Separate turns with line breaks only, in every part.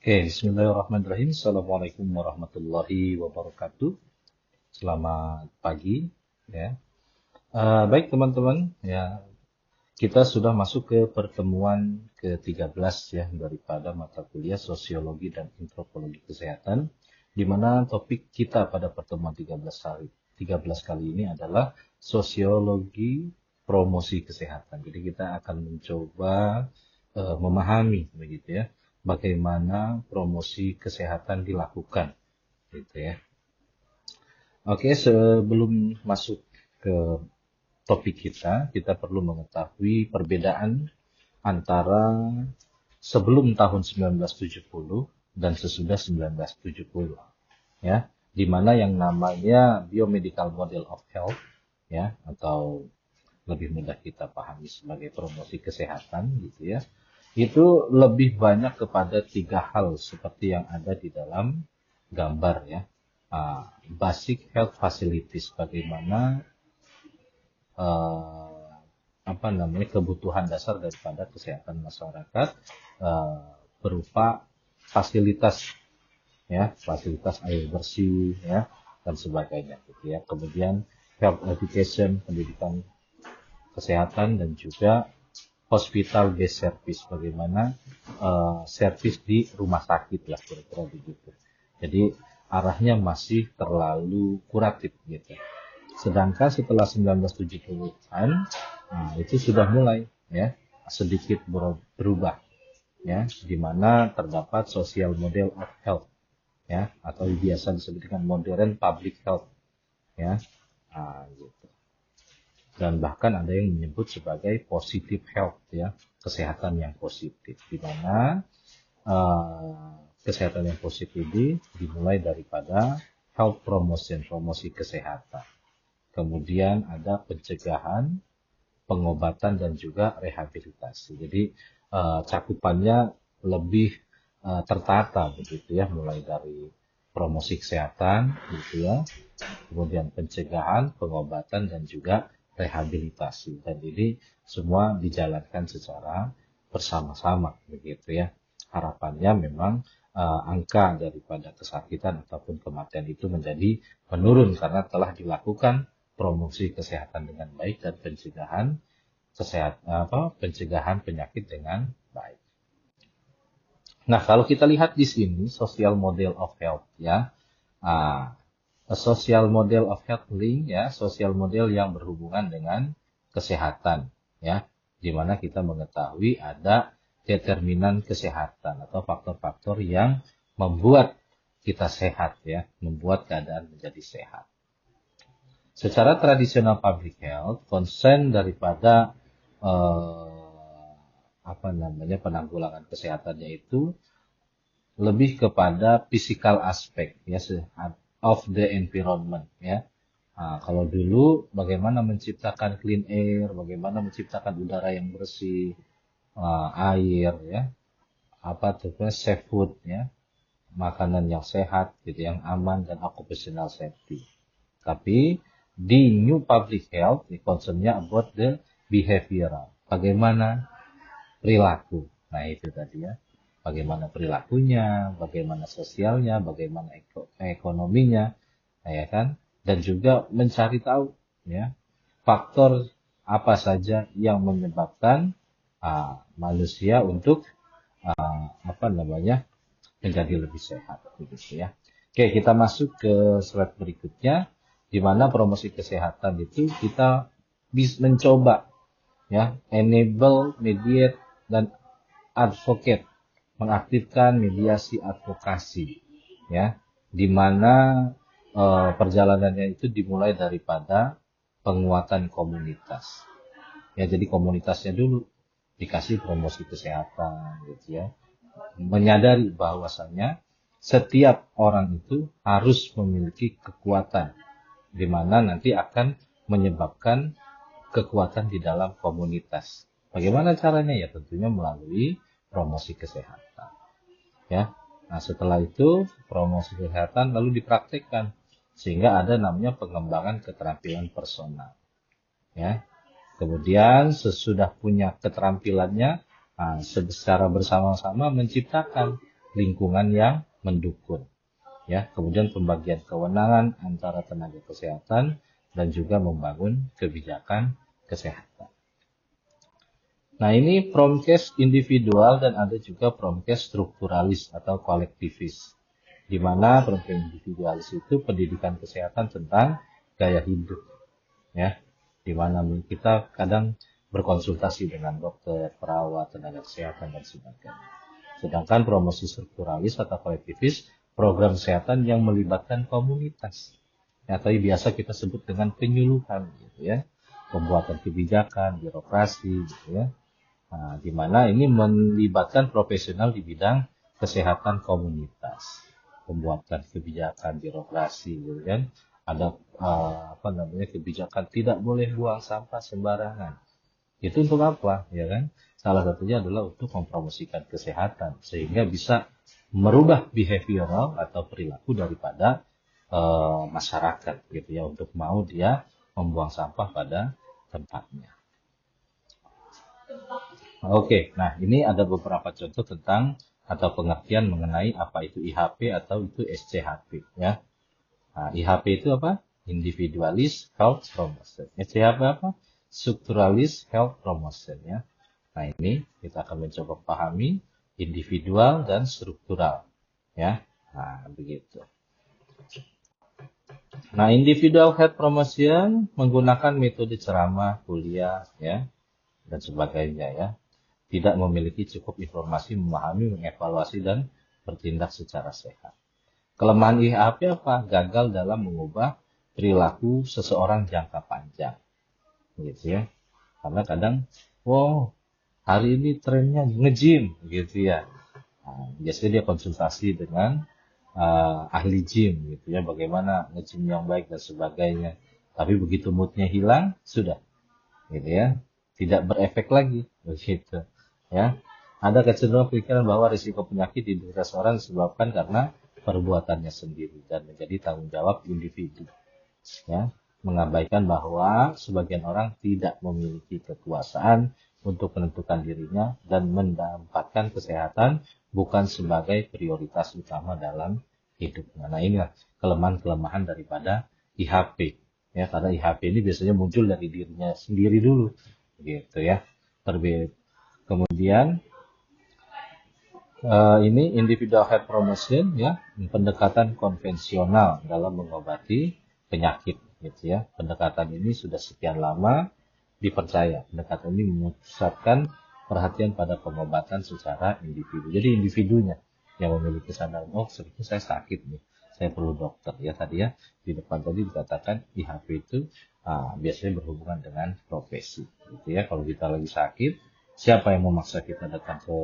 Oke, bismillahirrahmanirrahim. Assalamualaikum warahmatullahi wabarakatuh. Selamat pagi, ya. Baik teman-teman, ya kita sudah masuk ke pertemuan ke-13 ya daripada mata kuliah Sosiologi dan Antropologi Kesehatan, di mana topik kita pada pertemuan 13 kali ini adalah Sosiologi Promosi Kesehatan. Jadi kita akan mencoba memahami begitu ya, bagaimana promosi kesehatan dilakukan gitu ya. Oke, sebelum masuk ke topik kita perlu mengetahui perbedaan antara sebelum tahun 1970 dan sesudah 1970 ya, di mana yang namanya biomedical model of health ya, atau lebih mudah kita pahami sebagai promosi kesehatan gitu ya, itu lebih banyak kepada tiga hal seperti yang ada di dalam gambar ya. Basic health facilities, bagaimana kebutuhan dasar daripada kesehatan masyarakat berupa fasilitas ya, fasilitas air bersih ya dan sebagainya gitu ya. Kemudian health education, pendidikan kesehatan, dan juga hospital based service, bagaimana service di rumah sakit lah kira-kira begitu. Jadi arahnya masih terlalu kuratif gitu. Sedangkan setelah 1970-an, itu sudah mulai ya sedikit berubah ya, di mana terdapat social model of health ya, atau biasa disebut dengan modern public health ya. Gitu. Dan bahkan ada yang menyebut sebagai positive health ya, kesehatan yang positif, di mana kesehatan yang positif ini dimulai daripada health promotion, promosi kesehatan. Kemudian ada pencegahan, pengobatan, dan juga rehabilitasi. Jadi cakupannya lebih tertata begitu ya, mulai dari promosi kesehatan gitu ya, kemudian pencegahan, pengobatan, dan juga rehabilitasi. Dan ini semua dijalankan secara bersama-sama begitu ya. Harapannya memang angka daripada kesakitan ataupun kematian itu menjadi menurun karena telah dilakukan promosi kesehatan dengan baik dan pencegahan penyakit dengan baik. Nah, kalau kita lihat di sini social model of health ya. A social model of health link ya, social model yang berhubungan dengan kesehatan ya, di mana kita mengetahui ada determinan kesehatan atau faktor-faktor yang membuat kita sehat ya, membuat keadaan menjadi sehat. Secara tradisional public health, concern daripada penanggulangan kesehatannya itu lebih kepada physical aspect ya, of the environment ya. Kalau dulu bagaimana menciptakan clean air, bagaimana menciptakan udara yang bersih, air ya, safe food ya, makanan yang sehat gitu, yang aman, dan occupational safety. Tapi di new public health, concernnya about the behavioral, bagaimana perilaku. Nah itu tadi ya, bagaimana perilakunya, bagaimana sosialnya, bagaimana ekonominya, ya kan? Dan juga mencari tahu ya faktor apa saja yang menyebabkan manusia untuk menjadi lebih sehat begitu ya. Oke, kita masuk ke slide berikutnya, di mana promosi kesehatan itu kita bisa mencoba ya enable, mediate, dan advocate, mengaktifkan mediasi advokasi ya, di mana perjalanannya itu dimulai daripada penguatan komunitas ya. Jadi komunitasnya dulu dikasih promosi kesehatan gitu ya, menyadari bahwasannya setiap orang itu harus memiliki kekuatan, di mana nanti akan menyebabkan kekuatan di dalam komunitas. Bagaimana caranya? Ya tentunya melalui promosi kesehatan. Ya. Nah, setelah itu promosi kesehatan lalu dipraktikkan sehingga ada namanya pengembangan keterampilan personal. Ya. Kemudian sesudah punya keterampilannya, secara bersama-sama menciptakan lingkungan yang mendukung. Ya, kemudian pembagian kewenangan antara tenaga kesehatan dan juga membangun kebijakan kesehatan. Nah, ini promkes individual dan ada juga promkes strukturalis atau kolektivis. Di mana promkes individualis itu pendidikan kesehatan tentang gaya hidup. Ya, di mana kita kadang berkonsultasi dengan dokter, perawat, tenaga kesehatan dan sebagainya. Sedangkan promosi strukturalis atau kolektivis program kesehatan yang melibatkan komunitas. Ya, atau biasa kita sebut dengan penyuluhan gitu ya. Pembuatan kebijakan, birokrasi gitu ya. Nah, di mana ini melibatkan profesional di bidang kesehatan komunitas. Pembuatan kebijakan, birokrasi gitu kan. Ada kebijakan tidak boleh buang sampah sembarangan. Itu untuk apa, ya kan? Salah satunya adalah untuk mempromosikan kesehatan sehingga bisa merubah behavioral atau perilaku daripada masyarakat gitu ya untuk mau dia membuang sampah pada tempatnya. Oke, nah ini ada beberapa contoh tentang atau pengertian mengenai apa itu IHP atau itu SCHP ya. Nah, IHP itu apa? Individualist Health Promotion. SCHP apa? Structuralist Health Promotion ya. Nah, ini kita akan mencoba pahami individual dan struktural ya. Nah, begitu. Nah, individual health promotion menggunakan metode ceramah, kuliah ya dan sebagainya ya. Tidak memiliki cukup informasi memahami, mengevaluasi dan bertindak secara sehat. Kelemahan IHP apa? Gagal dalam mengubah perilaku seseorang jangka panjang. Gitu ya. Karena kadang, hari ini trennya nge-gym gitu ya. Nah, biasanya dia konsultasi dengan ahli gym gitu ya. Bagaimana nge-gym yang baik dan sebagainya. Tapi begitu moodnya hilang, sudah. Gitu ya. Tidak berefek lagi. Begitu. Ya. Ada kecenderungan pikiran bahwa risiko penyakit di diri seseorang disebabkan karena perbuatannya sendiri dan menjadi tanggung jawab individu. Ya, mengabaikan bahwa sebagian orang tidak memiliki kekuasaan untuk menentukan dirinya dan mendapatkan kesehatan bukan sebagai prioritas utama dalam hidupnya. Nah, inilah kelemahan-kelemahan daripada IHP. Ya, karena IHP ini biasanya muncul dari dirinya sendiri dulu, gitu ya. Kemudian ini individual health promotion ya, pendekatan konvensional dalam mengobati penyakit gitu ya. Pendekatan ini sudah sekian lama dipercaya. Pendekatan ini memusatkan perhatian pada pengobatan secara individu. Jadi individunya yang memiliki kesadaran, sebetulnya saya sakit nih, saya perlu dokter ya tadi ya. Di depan tadi dikatakan IHP itu biasanya berhubungan dengan profesi gitu ya. Kalau kita lagi sakit, siapa yang memaksa kita datang ke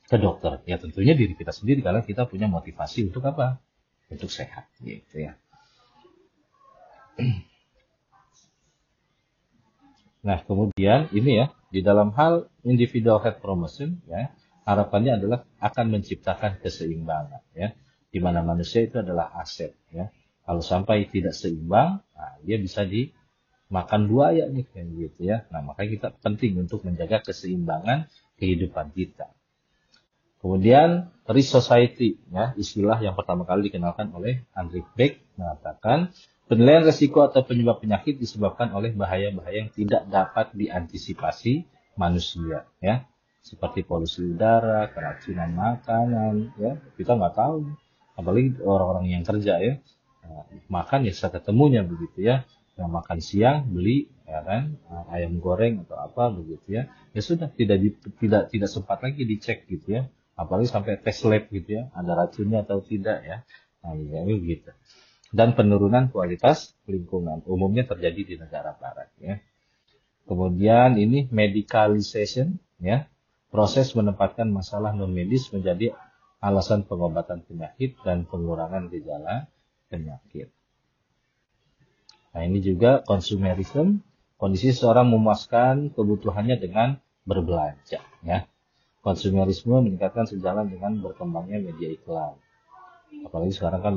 ke dokter? Ya tentunya diri kita sendiri karena kita punya motivasi untuk apa? Untuk sehat gitu ya. Nah, kemudian ini ya, di dalam hal individual health promotion ya, harapannya adalah akan menciptakan keseimbangan ya, di mana manusia itu adalah aset ya. Kalau sampai tidak seimbang, dia bisa dimakan buaya nih kayak gitu ya. Nah, makanya kita penting untuk menjaga keseimbangan kehidupan kita. Kemudian risk society ya, istilah yang pertama kali dikenalkan oleh Andrew Beck mengatakan penilaian resiko atau penyebab penyakit disebabkan oleh bahaya-bahaya yang tidak dapat diantisipasi manusia ya, seperti polusi udara, keracunan makanan ya, kita nggak tahu, apalagi orang-orang yang kerja ya, makan ya seketemunya begitu ya, yang makan siang beli ya kan ayam goreng atau apa begitu ya, ya sudah tidak sempat lagi dicek gitu ya, apalagi sampai tes lab gitu ya, ada racunnya atau tidak ya. Nah, ya gitu. Dan penurunan kualitas lingkungan umumnya terjadi di negara barat ya. Kemudian ini medicalization ya, proses menempatkan masalah non medis menjadi alasan pengobatan penyakit dan pengurangan gejala penyakit. Nah, ini juga consumerism, kondisi seorang memuaskan kebutuhannya dengan berbelanja ya. Konsumerisme meningkatkan sejalan dengan berkembangnya media iklan. Apalagi sekarang kan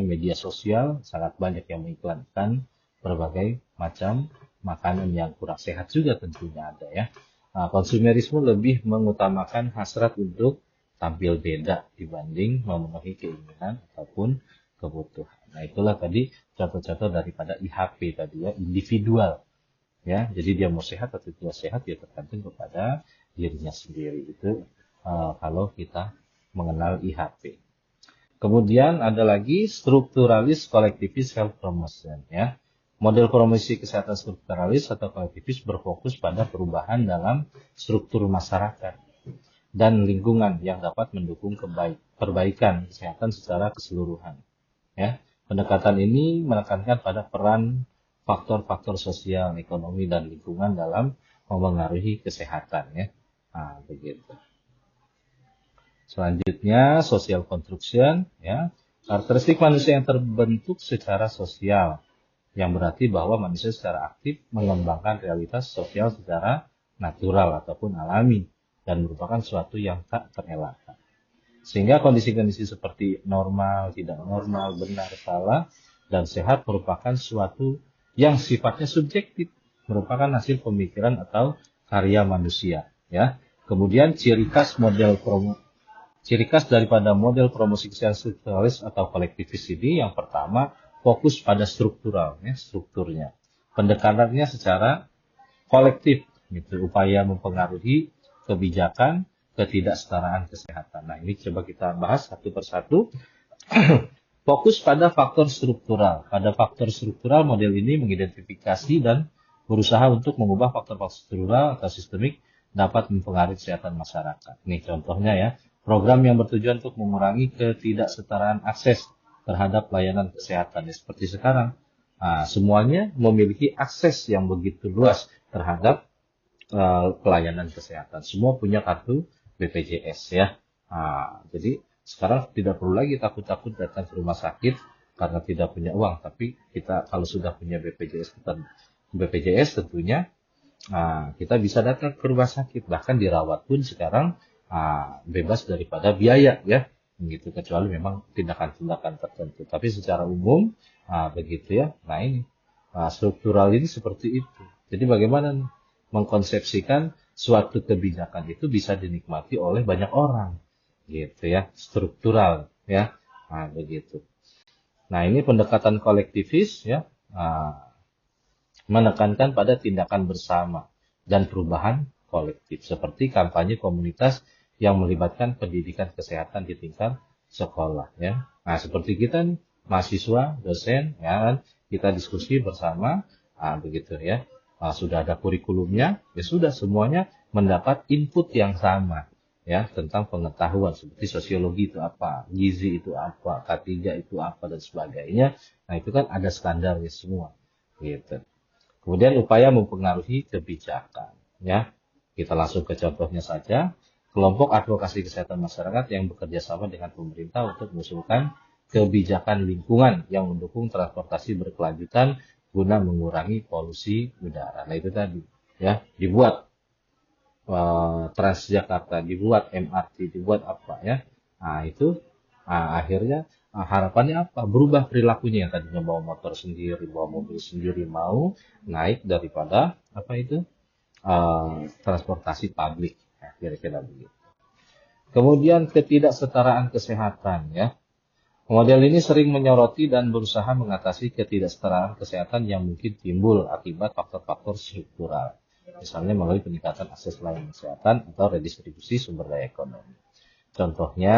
media sosial sangat banyak yang mengiklankan berbagai macam makanan yang kurang sehat juga tentunya ada ya. Konsumerisme lebih mengutamakan hasrat untuk tampil beda dibanding memenuhi keinginan ataupun kebutuhan. Nah, itulah tadi contoh-contoh daripada IHP tadi ya, individual ya. Jadi dia mau sehat atau tidak sehat ya tergantung kepada dirinya sendiri. Itu kalau kita mengenal IHP. Kemudian ada lagi strukturalis kolektivis health promotion ya. Model promosi kesehatan strukturalis atau kolektivis berfokus pada perubahan dalam struktur masyarakat dan lingkungan yang dapat mendukung perbaikan kesehatan secara keseluruhan. Ya, pendekatan ini menekankan pada peran faktor-faktor sosial, ekonomi, dan lingkungan dalam memengaruhi kesehatan. Ya, begitu. Selanjutnya, social construction. Ya, karakteristik manusia yang terbentuk secara sosial, yang berarti bahwa manusia secara aktif mengembangkan realitas sosial secara natural ataupun alami dan merupakan suatu yang tak terelakkan. Sehingga kondisi-kondisi seperti normal, tidak normal, benar, salah, dan sehat merupakan suatu yang sifatnya subjektif, merupakan hasil pemikiran atau karya manusia. Ya. Kemudian ciri khas daripada model promosi kesehatan strukturalis atau kolektivis ini yang pertama fokus pada struktural, ya, strukturnya. Pendekatannya secara kolektif, gitu, upaya mempengaruhi kebijakan ketidaksetaraan kesehatan. Nah, ini coba kita bahas satu persatu. Fokus pada faktor struktural. Pada faktor struktural, model ini mengidentifikasi dan berusaha untuk mengubah faktor-faktor struktural atau sistemik dapat mempengaruhi kesehatan masyarakat. Ini contohnya ya, program yang bertujuan untuk mengurangi ketidaksetaraan akses terhadap layanan kesehatan. Ya, seperti sekarang, semuanya memiliki akses yang begitu luas terhadap pelayanan kesehatan. Semua punya kartu BPJS ya. Jadi sekarang tidak perlu lagi takut-takut datang ke rumah sakit karena tidak punya uang. Tapi kita kalau sudah punya BPJS tentunya kita bisa datang ke rumah sakit. Bahkan dirawat pun sekarang bebas daripada biaya ya. Gitu, kecuali memang tindakan-tindakan tertentu. Tapi secara umum begitu ya. Nah ini struktural ini seperti itu. Jadi bagaimana mengkonsepsikan suatu kebijakan itu bisa dinikmati oleh banyak orang, gitu ya, struktural ya, begitu. Nah ini pendekatan kolektivis ya, menekankan pada tindakan bersama dan perubahan kolektif seperti kampanye komunitas yang melibatkan pendidikan kesehatan di tingkat sekolah ya. Nah, seperti kita nih, mahasiswa, dosen ya kan, kita diskusi bersama begitu ya. Sudah ada kurikulumnya, ya sudah semuanya mendapat input yang sama ya tentang pengetahuan seperti sosiologi itu apa, gizi itu apa, K3 itu apa dan sebagainya. Nah, itu kan ada standarnya semua gitu. Kemudian upaya mempengaruhi kebijakan ya. Kita langsung ke contohnya saja. Kelompok advokasi kesehatan masyarakat yang bekerja sama dengan pemerintah untuk mengusulkan kebijakan lingkungan yang mendukung transportasi berkelanjutan guna mengurangi polusi udara. Nah itu tadi ya, dibuat Transjakarta, dibuat MRT, dibuat apa ya. Nah itu akhirnya harapannya apa? Berubah perilakunya yang tadinya bawa motor sendiri, bawa mobil sendiri, mau naik daripada apa itu transportasi publik. Nah, kira-kira begitu. Kemudian ketidaksetaraan kesehatan ya. Model ini sering menyoroti dan berusaha mengatasi ketidaksetaraan kesehatan yang mungkin timbul akibat faktor-faktor struktural. Misalnya melalui peningkatan akses layanan kesehatan atau redistribusi sumber daya ekonomi. Contohnya,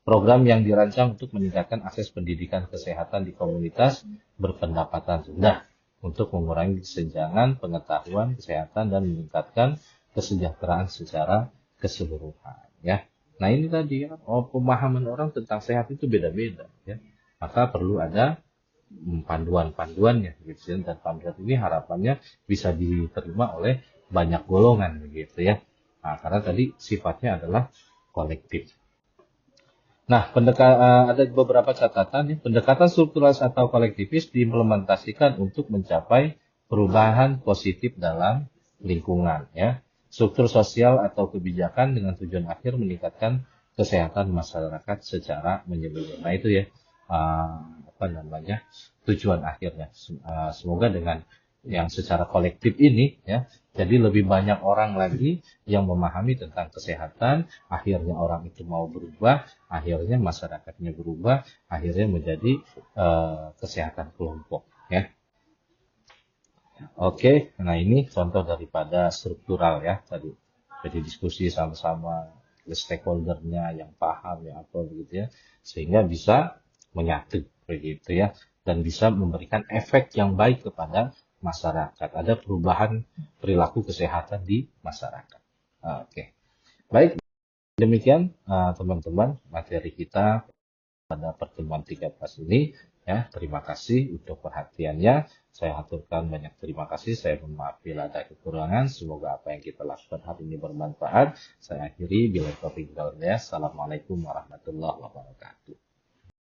program yang dirancang untuk meningkatkan akses pendidikan kesehatan di komunitas berpendapatan rendah untuk mengurangi kesenjangan pengetahuan kesehatan dan meningkatkan kesejahteraan secara keseluruhan. Ya, nah ini tadi ya, pemahaman orang tentang sehat itu beda-beda. Ya, maka perlu ada panduan-panduannya, gitu. Dan panduan ini harapannya bisa diterima oleh banyak golongan, begitu ya. Nah, karena tadi sifatnya adalah kolektif. Nah, ada beberapa catatan ya. Pendekatan struktural atau kolektivis diimplementasikan untuk mencapai perubahan positif dalam lingkungan ya. Struktur sosial atau kebijakan dengan tujuan akhir meningkatkan kesehatan masyarakat secara menyeluruh. Nah, itu ya tujuan akhirnya. Semoga dengan yang secara kolektif ini ya. Jadi lebih banyak orang lagi yang memahami tentang kesehatan, akhirnya orang itu mau berubah, akhirnya masyarakatnya berubah, akhirnya menjadi kesehatan kelompok ya. Oke, nah ini contoh daripada struktural ya tadi. Jadi diskusi sama-sama stakeholdernya yang paham ya apa begitu ya, sehingga bisa menyatu begitu ya, dan bisa memberikan efek yang baik kepada masyarakat. Ada perubahan perilaku kesehatan di masyarakat. Oke, baik demikian teman-teman materi kita pada pertemuan 13 ini ya. Terima kasih untuk perhatiannya. Saya aturkan banyak terima kasih. Saya mohon maaf bila ada kekurangan. Semoga apa yang kita lakukan hari ini bermanfaat. Saya akhiri bila taufiq wal hidayah. Assalamualaikum warahmatullahi wabarakatuh.